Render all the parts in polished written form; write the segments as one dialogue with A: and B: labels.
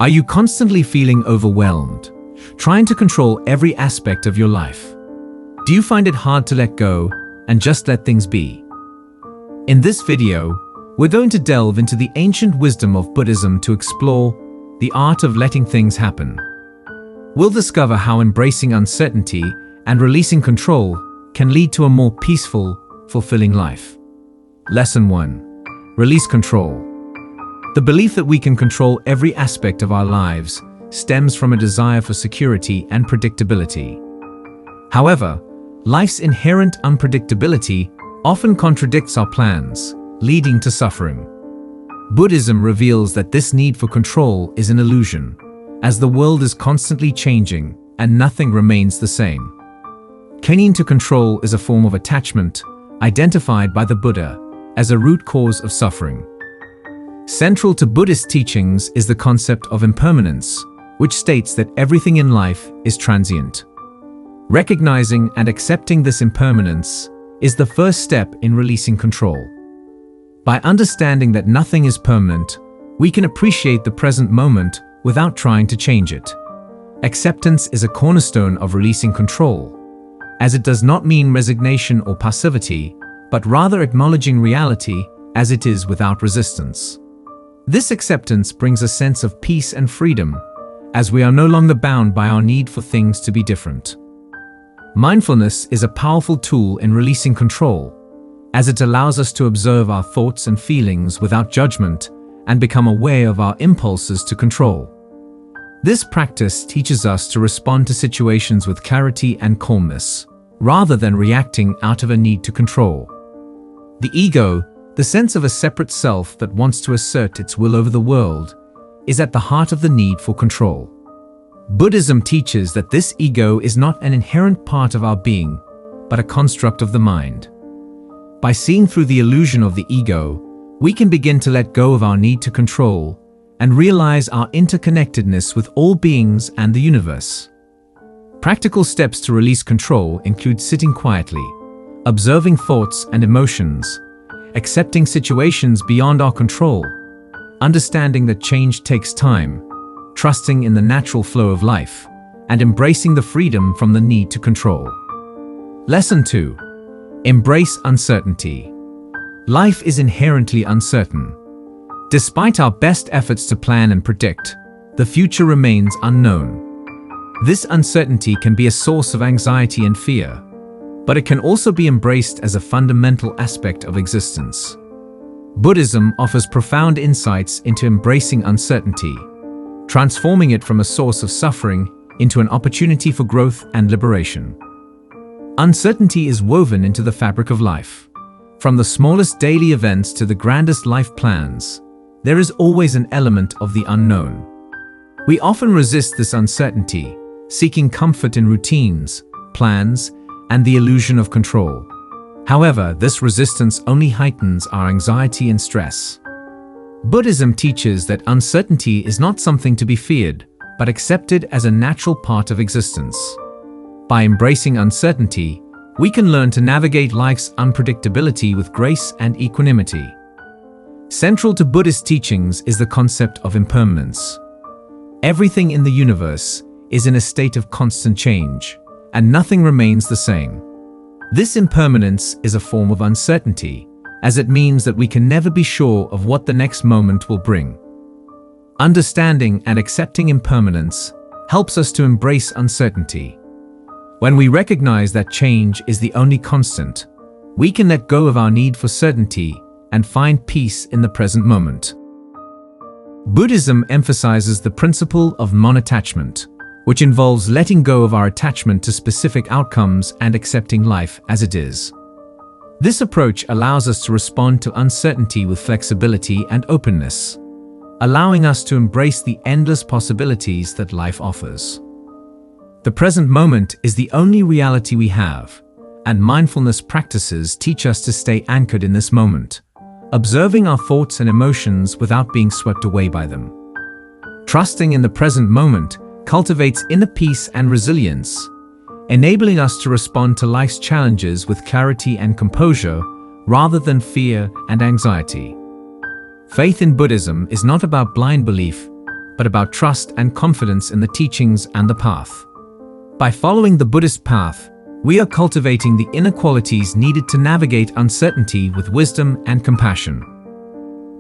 A: Are you constantly feeling overwhelmed, trying to control every aspect of your life? Do you find it hard to let go and just let things be? In this video, we're going to delve into the ancient wisdom of Buddhism to explore the art of letting things happen. We'll discover how embracing uncertainty and releasing control can lead to a more peaceful, fulfilling life. Lesson 1. Release control. The belief that we can control every aspect of our lives stems from a desire for security and predictability. However, life's inherent unpredictability often contradicts our plans, leading to suffering. Buddhism reveals that this need for control is an illusion, as the world is constantly changing and nothing remains the same. Clinging to control is a form of attachment identified by the Buddha as a root cause of suffering. Central to Buddhist teachings is the concept of impermanence, which states that everything in life is transient. Recognizing and accepting this impermanence is the first step in releasing control. By understanding that nothing is permanent, we can appreciate the present moment without trying to change it. Acceptance is a cornerstone of releasing control, as it does not mean resignation or passivity, but rather acknowledging reality as it is without resistance. This acceptance brings a sense of peace and freedom, as we are no longer bound by our need for things to be different. Mindfulness is a powerful tool in releasing control, as it allows us to observe our thoughts and feelings without judgment and become aware of our impulses to control. This practice teaches us to respond to situations with clarity and calmness, rather than reacting out of a need to control. The ego, the sense of a separate self that wants to assert its will over the world, is at the heart of the need for control. Buddhism teaches that this ego is not an inherent part of our being, but a construct of the mind. By seeing through the illusion of the ego, we can begin to let go of our need to control and realize our interconnectedness with all beings and the universe. Practical steps to release control include sitting quietly, observing thoughts and emotions, accepting situations beyond our control, understanding that change takes time, trusting in the natural flow of life, and embracing the freedom from the need to control. Lesson 2. Embrace uncertainty. Life is inherently uncertain. Despite our best efforts to plan and predict, the future remains unknown. This uncertainty can be a source of anxiety and fear, but it can also be embraced as a fundamental aspect of existence. Buddhism offers profound insights into embracing uncertainty, transforming it from a source of suffering into an opportunity for growth and liberation. Uncertainty is woven into the fabric of life. From the smallest daily events to the grandest life plans, there is always an element of the unknown. We often resist this uncertainty, seeking comfort in routines, plans, and the illusion of control. However, this resistance only heightens our anxiety and stress. Buddhism teaches that uncertainty is not something to be feared, but accepted as a natural part of existence. By embracing uncertainty, we can learn to navigate life's unpredictability with grace and equanimity. Central to Buddhist teachings is the concept of impermanence. Everything in the universe is in a state of constant change, and nothing remains the same. This impermanence is a form of uncertainty, as it means that we can never be sure of what the next moment will bring. Understanding and accepting impermanence helps us to embrace uncertainty. When we recognize that change is the only constant, we can let go of our need for certainty and find peace in the present moment. Buddhism emphasizes the principle of non-attachment, which involves letting go of our attachment to specific outcomes and accepting life as it is. This approach allows us to respond to uncertainty with flexibility and openness, allowing us to embrace the endless possibilities that life offers. The present moment is the only reality we have, and mindfulness practices teach us to stay anchored in this moment, observing our thoughts and emotions without being swept away by them. Trusting in the present moment cultivates inner peace and resilience, enabling us to respond to life's challenges with clarity and composure rather than fear and anxiety. Faith in Buddhism is not about blind belief, but about trust and confidence in the teachings and the path. By following the Buddhist path, we are cultivating the inner qualities needed to navigate uncertainty with wisdom and compassion.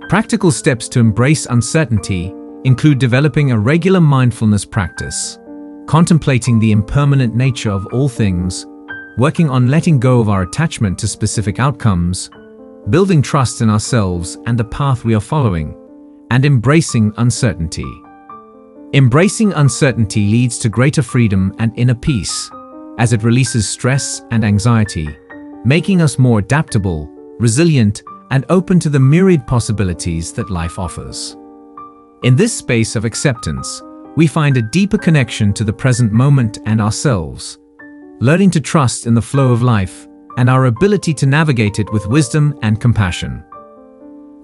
A: Practical steps to embrace uncertainty include developing a regular mindfulness practice, contemplating the impermanent nature of all things, working on letting go of our attachment to specific outcomes, building trust in ourselves and the path we are following, and embracing uncertainty. Embracing uncertainty leads to greater freedom and inner peace, as it releases stress and anxiety, making us more adaptable, resilient, and open to the myriad possibilities that life offers. In this space of acceptance, we find a deeper connection to the present moment and ourselves, learning to trust in the flow of life and our ability to navigate it with wisdom and compassion.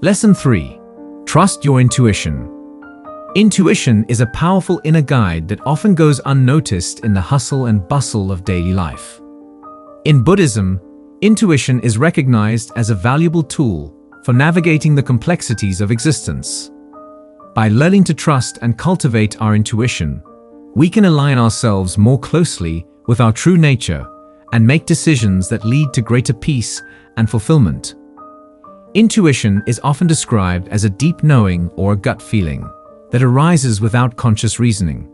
A: Lesson 3. Trust your intuition. Intuition is a powerful inner guide that often goes unnoticed in the hustle and bustle of daily life. In Buddhism, intuition is recognized as a valuable tool for navigating the complexities of existence. By learning to trust and cultivate our intuition, we can align ourselves more closely with our true nature and make decisions that lead to greater peace and fulfillment. Intuition is often described as a deep knowing or a gut feeling that arises without conscious reasoning.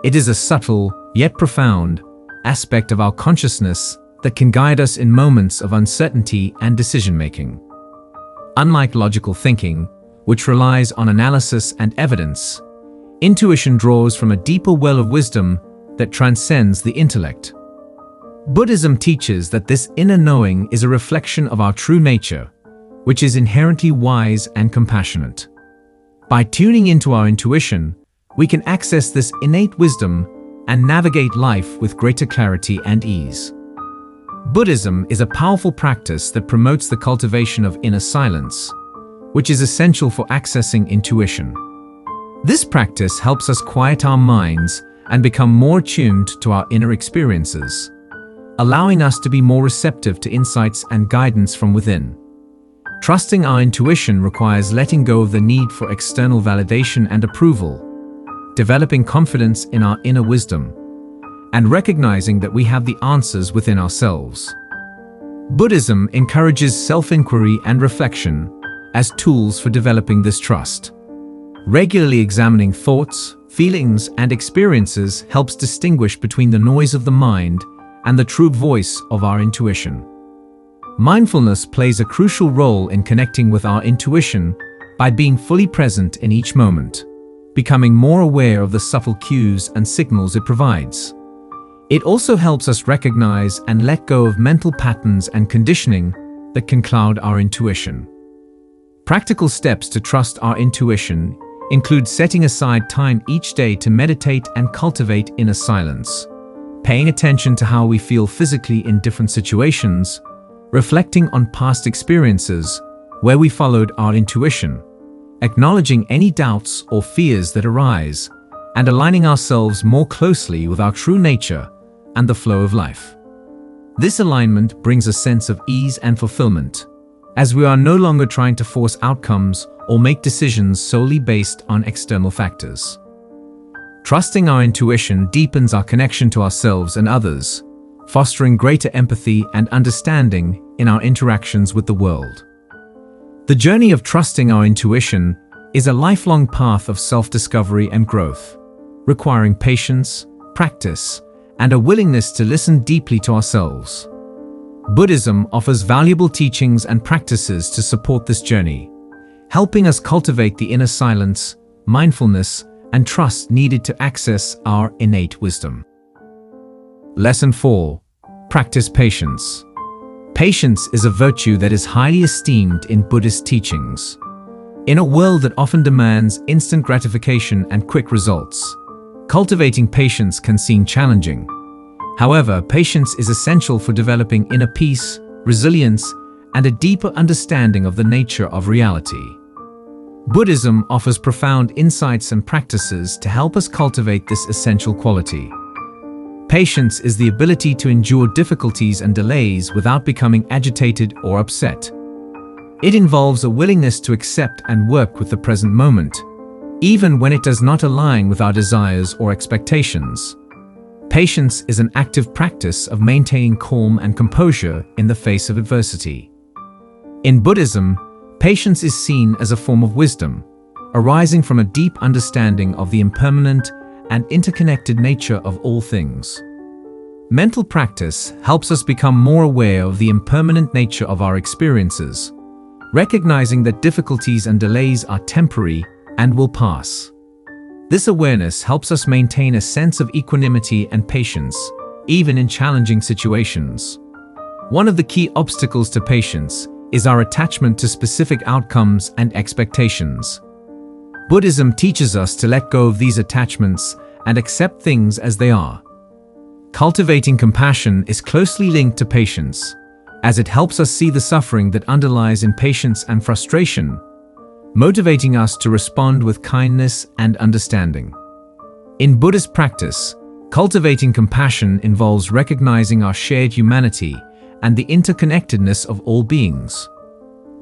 A: It is a subtle, yet profound, aspect of our consciousness that can guide us in moments of uncertainty and decision-making. Unlike logical thinking, which relies on analysis and evidence, intuition draws from a deeper well of wisdom that transcends the intellect. Buddhism teaches that this inner knowing is a reflection of our true nature, which is inherently wise and compassionate. By tuning into our intuition, we can access this innate wisdom and navigate life with greater clarity and ease. Buddhism is a powerful practice that promotes the cultivation of inner silence, which is essential for accessing intuition. This practice helps us quiet our minds and become more attuned to our inner experiences, allowing us to be more receptive to insights and guidance from within. Trusting our intuition requires letting go of the need for external validation and approval, developing confidence in our inner wisdom, and recognizing that we have the answers within ourselves. Buddhism encourages self-inquiry and reflection as tools for developing this trust. Regularly examining thoughts, feelings, and experiences helps distinguish between the noise of the mind and the true voice of our intuition. Mindfulness plays a crucial role in connecting with our intuition by being fully present in each moment, becoming more aware of the subtle cues and signals it provides. It also helps us recognize and let go of mental patterns and conditioning that can cloud our intuition. Practical steps to trust our intuition include setting aside time each day to meditate and cultivate inner silence, paying attention to how we feel physically in different situations, reflecting on past experiences where we followed our intuition, acknowledging any doubts or fears that arise, and aligning ourselves more closely with our true nature and the flow of life. This alignment brings a sense of ease and fulfillment, as we are no longer trying to force outcomes or make decisions solely based on external factors. Trusting our intuition deepens our connection to ourselves and others, fostering greater empathy and understanding in our interactions with the world. The journey of trusting our intuition is a lifelong path of self-discovery and growth, requiring patience, practice, and a willingness to listen deeply to ourselves. Buddhism offers valuable teachings and practices to support this journey, helping us cultivate the inner silence, mindfulness, and trust needed to access our innate wisdom. Lesson 4. Practice patience. Patience is a virtue that is highly esteemed in Buddhist teachings. In a world that often demands instant gratification and quick results, cultivating patience can seem challenging. However, patience is essential for developing inner peace, resilience, and a deeper understanding of the nature of reality. Buddhism offers profound insights and practices to help us cultivate this essential quality. Patience is the ability to endure difficulties and delays without becoming agitated or upset. It involves a willingness to accept and work with the present moment, even when it does not align with our desires or expectations. Patience is an active practice of maintaining calm and composure in the face of adversity. In Buddhism, patience is seen as a form of wisdom, arising from a deep understanding of the impermanent and interconnected nature of all things. Mental practice helps us become more aware of the impermanent nature of our experiences, recognizing that difficulties and delays are temporary and will pass. This awareness helps us maintain a sense of equanimity and patience, even in challenging situations. One of the key obstacles to patience is our attachment to specific outcomes and expectations. Buddhism teaches us to let go of these attachments and accept things as they are. Cultivating compassion is closely linked to patience, as it helps us see the suffering that underlies impatience and frustration, motivating us to respond with kindness and understanding. In Buddhist practice, cultivating compassion involves recognizing our shared humanity and the interconnectedness of all beings.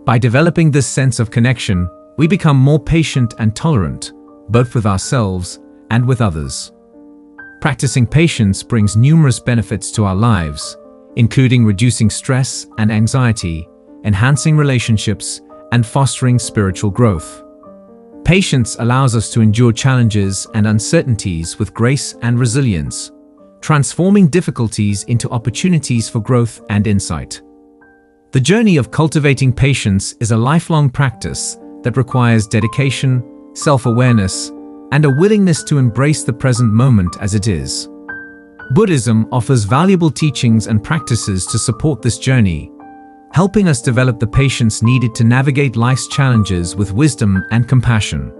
A: By developing this sense of connection, we become more patient and tolerant, both with ourselves and with others. Practicing patience brings numerous benefits to our lives, including reducing stress and anxiety, enhancing relationships, and fostering spiritual growth. Patience allows us to endure challenges and uncertainties with grace and resilience, transforming difficulties into opportunities for growth and insight. The journey of cultivating patience is a lifelong practice that requires dedication, self-awareness, and a willingness to embrace the present moment as it is. Buddhism offers valuable teachings and practices to support this journey, helping us develop the patience needed to navigate life's challenges with wisdom and compassion.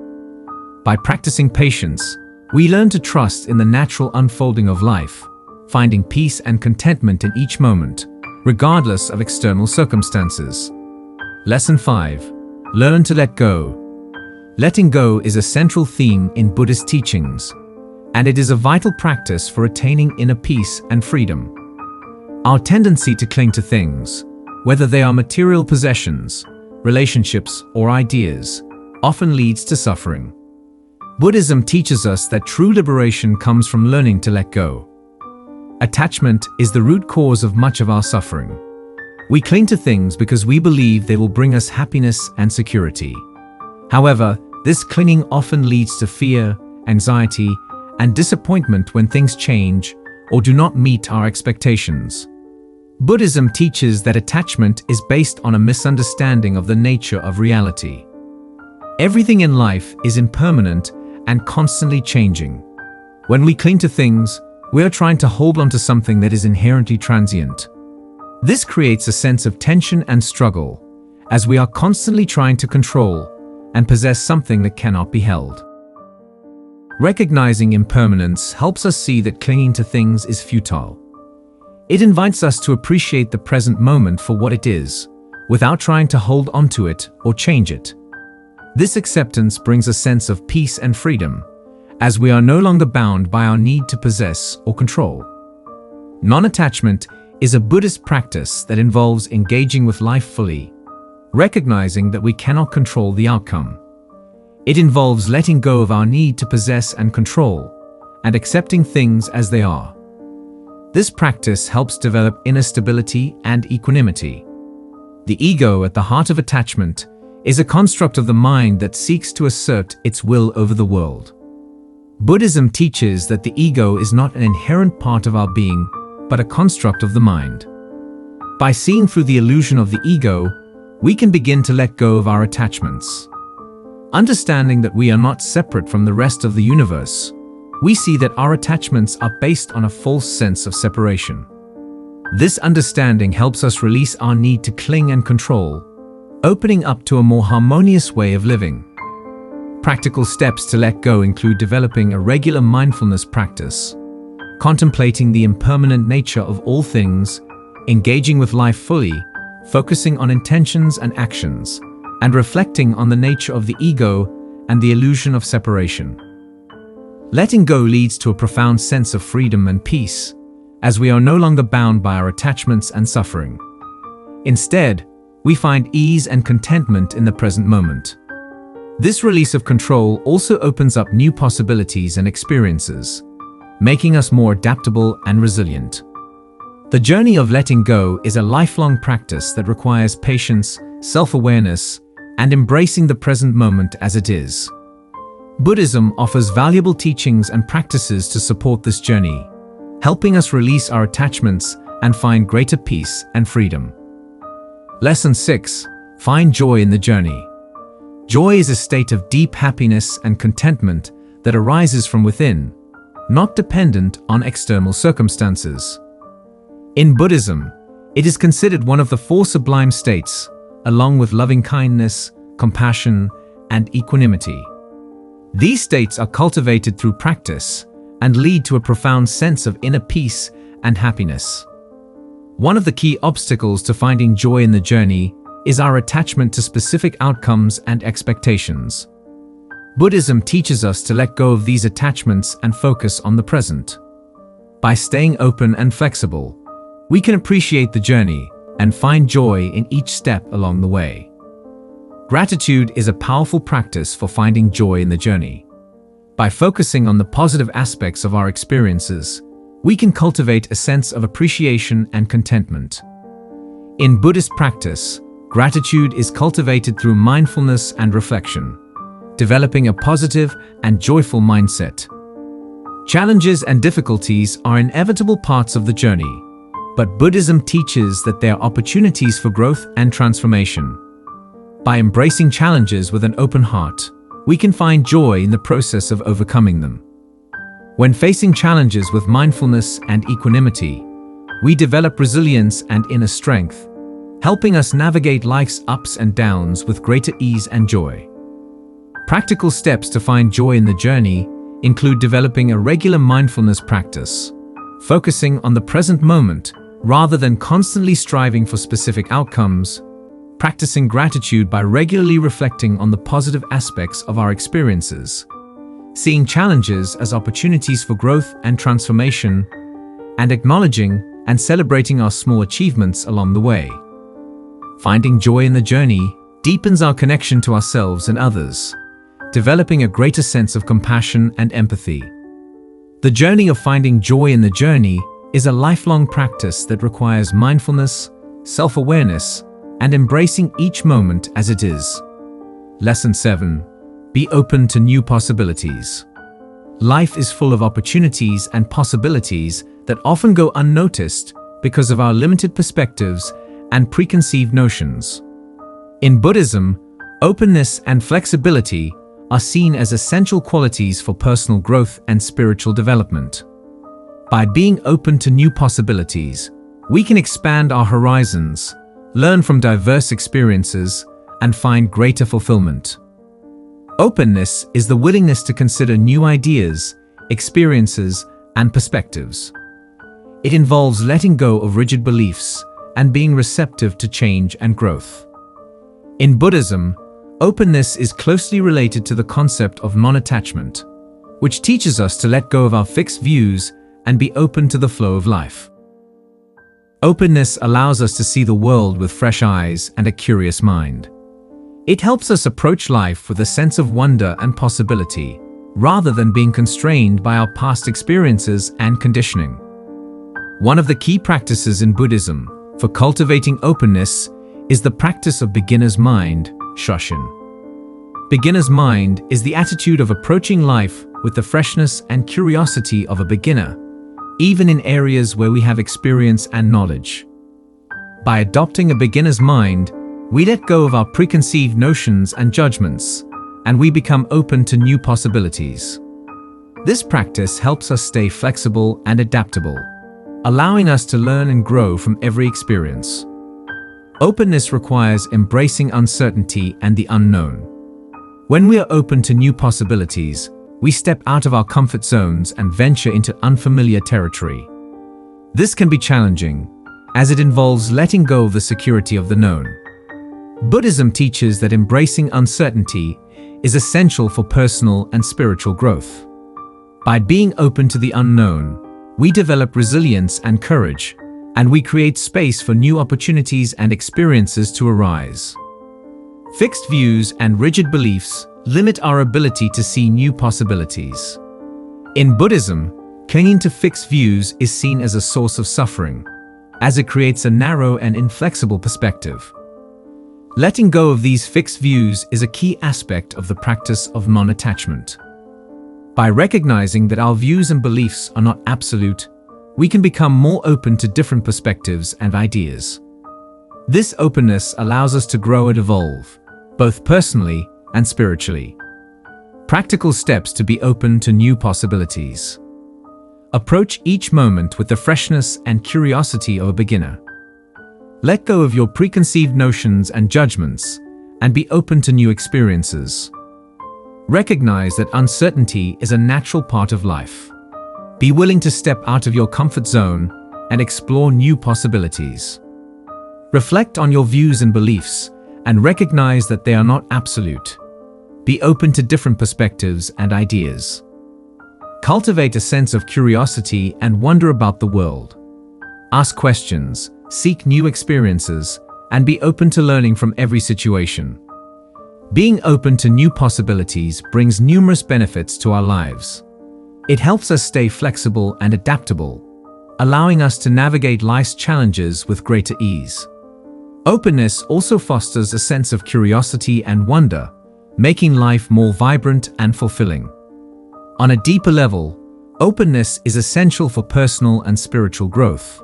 A: By practicing patience, we learn to trust in the natural unfolding of life, finding peace and contentment in each moment, regardless of external circumstances. Lesson 5. Learn to let go. Letting go is a central theme in Buddhist teachings, and it is a vital practice for attaining inner peace and freedom. Our tendency to cling to things, whether they are material possessions, relationships, or ideas, often leads to suffering. Buddhism teaches us that true liberation comes from learning to let go. Attachment is the root cause of much of our suffering. We cling to things because we believe they will bring us happiness and security. However, this clinging often leads to fear, anxiety, and disappointment when things change or do not meet our expectations. Buddhism teaches that attachment is based on a misunderstanding of the nature of reality. Everything in life is impermanent and constantly changing. When we cling to things, we are trying to hold on to something that is inherently transient. This creates a sense of tension and struggle, as we are constantly trying to control and possess something that cannot be held. Recognizing impermanence helps us see that clinging to things is futile. It invites us to appreciate the present moment for what it is, without trying to hold onto it or change it. This acceptance brings a sense of peace and freedom, as we are no longer bound by our need to possess or control. Non-attachment is a Buddhist practice that involves engaging with life fully, recognizing that we cannot control the outcome. It involves letting go of our need to possess and control, and accepting things as they are. This practice helps develop inner stability and equanimity. The ego at the heart of attachment is a construct of the mind that seeks to assert its will over the world. Buddhism teaches that the ego is not an inherent part of our being, but a construct of the mind. By seeing through the illusion of the ego, we can begin to let go of our attachments. Understanding that we are not separate from the rest of the universe, we see that our attachments are based on a false sense of separation. This understanding helps us release our need to cling and control, opening up to a more harmonious way of living. Practical steps to let go include developing a regular mindfulness practice, contemplating the impermanent nature of all things, engaging with life fully, focusing on intentions and actions, and reflecting on the nature of the ego and the illusion of separation. Letting go leads to a profound sense of freedom and peace, as we are no longer bound by our attachments and suffering. Instead, we find ease and contentment in the present moment. This release of control also opens up new possibilities and experiences, making us more adaptable and resilient. The journey of letting go is a lifelong practice that requires patience, self-awareness, and embracing the present moment as it is. Buddhism offers valuable teachings and practices to support this journey, helping us release our attachments and find greater peace and freedom. Lesson 6. Find joy in the journey. Joy is a state of deep happiness and contentment that arises from within, not dependent on external circumstances. In Buddhism, it is considered one of the four sublime states, along with loving-kindness, compassion, and equanimity. These states are cultivated through practice and lead to a profound sense of inner peace and happiness. One of the key obstacles to finding joy in the journey is our attachment to specific outcomes and expectations. Buddhism teaches us to let go of these attachments and focus on the present. By staying open and flexible, we can appreciate the journey and find joy in each step along the way. Gratitude is a powerful practice for finding joy in the journey. By focusing on the positive aspects of our experiences, we can cultivate a sense of appreciation and contentment. In Buddhist practice, gratitude is cultivated through mindfulness and reflection, developing a positive and joyful mindset. Challenges and difficulties are inevitable parts of the journey, but Buddhism teaches that they are opportunities for growth and transformation. By embracing challenges with an open heart, we can find joy in the process of overcoming them. When facing challenges with mindfulness and equanimity, we develop resilience and inner strength, helping us navigate life's ups and downs with greater ease and joy. Practical steps to find joy in the journey include developing a regular mindfulness practice, focusing on the present moment rather than constantly striving for specific outcomes, practicing gratitude by regularly reflecting on the positive aspects of our experiences, seeing challenges as opportunities for growth and transformation, and acknowledging and celebrating our small achievements along the way. Finding joy in the journey deepens our connection to ourselves and others, developing a greater sense of compassion and empathy. The journey of finding joy in the journey is a lifelong practice that requires mindfulness, self-awareness, and embracing each moment as it is. Lesson 7. Be open to new possibilities. Life is full of opportunities and possibilities that often go unnoticed because of our limited perspectives and preconceived notions. In Buddhism, openness and flexibility are seen as essential qualities for personal growth and spiritual development. By being open to new possibilities, we can expand our horizons, learn from diverse experiences, and find greater fulfillment. Openness is the willingness to consider new ideas, experiences, and perspectives. It involves letting go of rigid beliefs and being receptive to change and growth. In Buddhism, openness is closely related to the concept of non-attachment, which teaches us to let go of our fixed views and be open to the flow of life. Openness allows us to see the world with fresh eyes and a curious mind. It helps us approach life with a sense of wonder and possibility, rather than being constrained by our past experiences and conditioning. One of the key practices in Buddhism for cultivating openness is the practice of beginner's mind, shoshin. Beginner's mind is the attitude of approaching life with the freshness and curiosity of a beginner, even in areas where we have experience and knowledge. By adopting a beginner's mind, we let go of our preconceived notions and judgments, and we become open to new possibilities. This practice helps us stay flexible and adaptable, allowing us to learn and grow from every experience. Openness requires embracing uncertainty and the unknown. When we are open to new possibilities, we step out of our comfort zones and venture into unfamiliar territory. This can be challenging, as it involves letting go of the security of the known. Buddhism teaches that embracing uncertainty is essential for personal and spiritual growth. By being open to the unknown, we develop resilience and courage, and we create space for new opportunities and experiences to arise. Fixed views and rigid beliefs limit our ability to see new possibilities. In Buddhism, clinging to fixed views is seen as a source of suffering, as it creates a narrow and inflexible perspective. Letting go of these fixed views is a key aspect of the practice of non-attachment. By recognizing that our views and beliefs are not absolute, we can become more open to different perspectives and ideas. This openness allows us to grow and evolve, both personally and spiritually. Practical steps to be open to new possibilities. Approach each moment with the freshness and curiosity of a beginner. Let go of your preconceived notions and judgments, and be open to new experiences. Recognize that uncertainty is a natural part of life. Be willing to step out of your comfort zone and explore new possibilities. Reflect on your views and beliefs, and recognize that they are not absolute. Be open to different perspectives and ideas. Cultivate a sense of curiosity and wonder about the world. Ask questions, seek new experiences, and be open to learning from every situation. Being open to new possibilities brings numerous benefits to our lives. It helps us stay flexible and adaptable, allowing us to navigate life's challenges with greater ease. Openness also fosters a sense of curiosity and wonder, making life more vibrant and fulfilling. On a deeper level, openness is essential for personal and spiritual growth.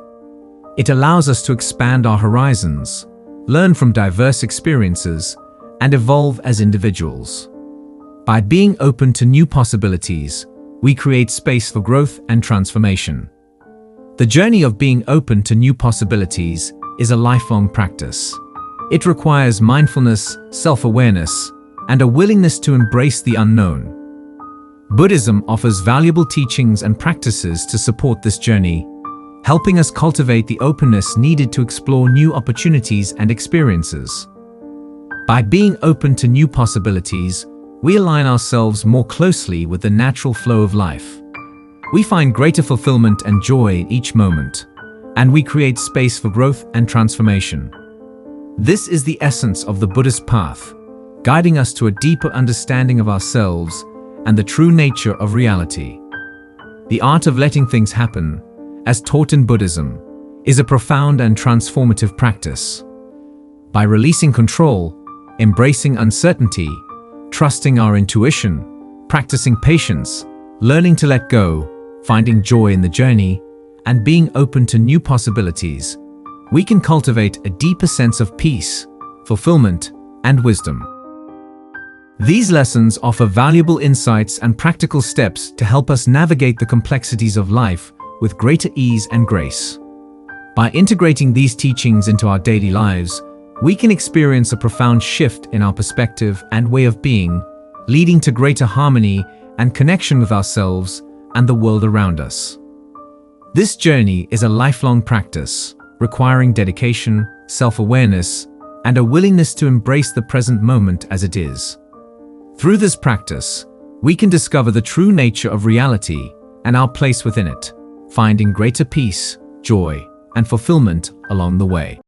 A: It allows us to expand our horizons, learn from diverse experiences, and evolve as individuals. By being open to new possibilities, we create space for growth and transformation. The journey of being open to new possibilities is a lifelong practice. It requires mindfulness, self-awareness, and a willingness to embrace the unknown. Buddhism offers valuable teachings and practices to support this journey, helping us cultivate the openness needed to explore new opportunities and experiences. By being open to new possibilities, we align ourselves more closely with the natural flow of life. We find greater fulfillment and joy in each moment, and we create space for growth and transformation. This is the essence of the Buddhist path, guiding us to a deeper understanding of ourselves and the true nature of reality. The art of letting things happen, as taught in Buddhism, is a profound and transformative practice. By releasing control, embracing uncertainty, trusting our intuition, practicing patience, learning to let go, finding joy in the journey, and being open to new possibilities, we can cultivate a deeper sense of peace, fulfillment, and wisdom. These lessons offer valuable insights and practical steps to help us navigate the complexities of life with greater ease and grace. By integrating these teachings into our daily lives, we can experience a profound shift in our perspective and way of being, leading to greater harmony and connection with ourselves and the world around us. This journey is a lifelong practice, requiring dedication, self-awareness, and a willingness to embrace the present moment as it is. Through this practice, we can discover the true nature of reality and our place within it, finding greater peace, joy, and fulfillment along the way.